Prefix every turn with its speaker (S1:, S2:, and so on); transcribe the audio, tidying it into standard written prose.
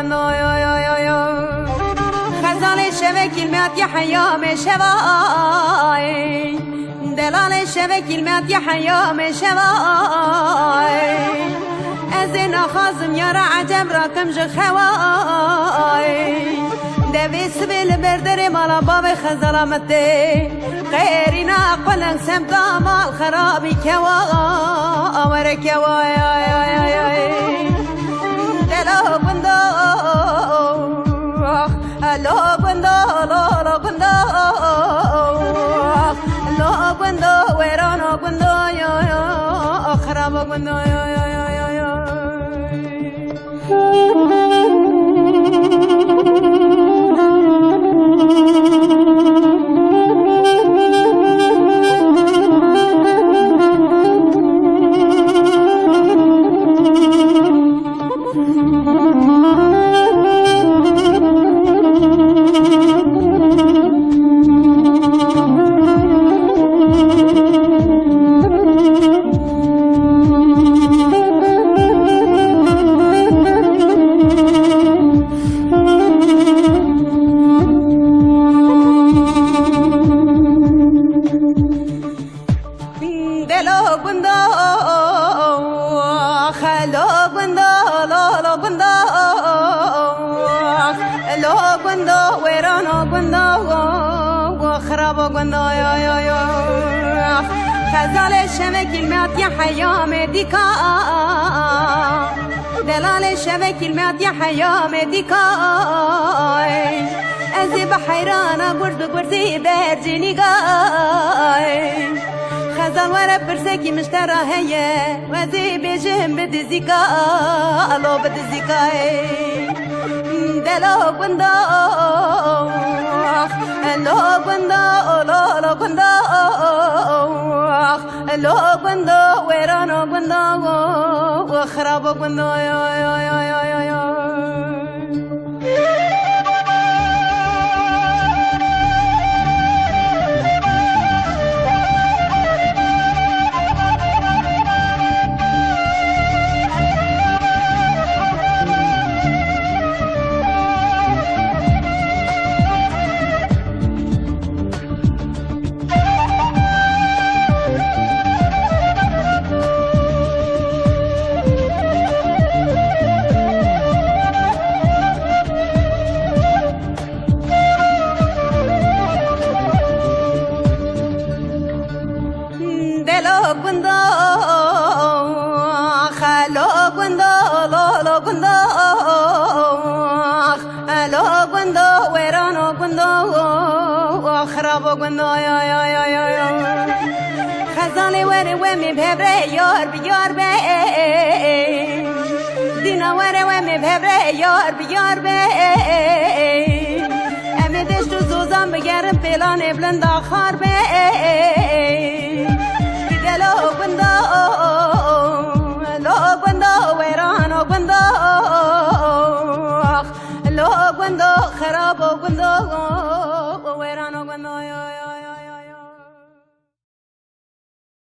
S1: بندو خزال شبه کلمات حیام شوای دلال شبه کلمات حیام شوای از نخازم یارا عجب را کم جخوای دوی سبیل بردر مالا باب خزالامته غیرنا قلن سمتا مال خرابی کوا آور کوا دلو بندو لو بندو لو بندو لو بندو ویرانو بندو خراب بندو خزال شبه کلمات حیام دیکا دلال شبه کلمات حیام دیکا از بحیرانا گرد گردی برجینی گای خزال ورا برسکی مشترا هیه وزی بیجم بدزیکا الو بدزیکا دلو بندو لو بندو لو بندو لو بندو ويرانو بندو وخرابو بندو خزالي وري ومي بهبري يار بيار بي دينا وري ومي بهبري يار بيار بي امي دشتو زوزان بگرم فلان بلند آخار بي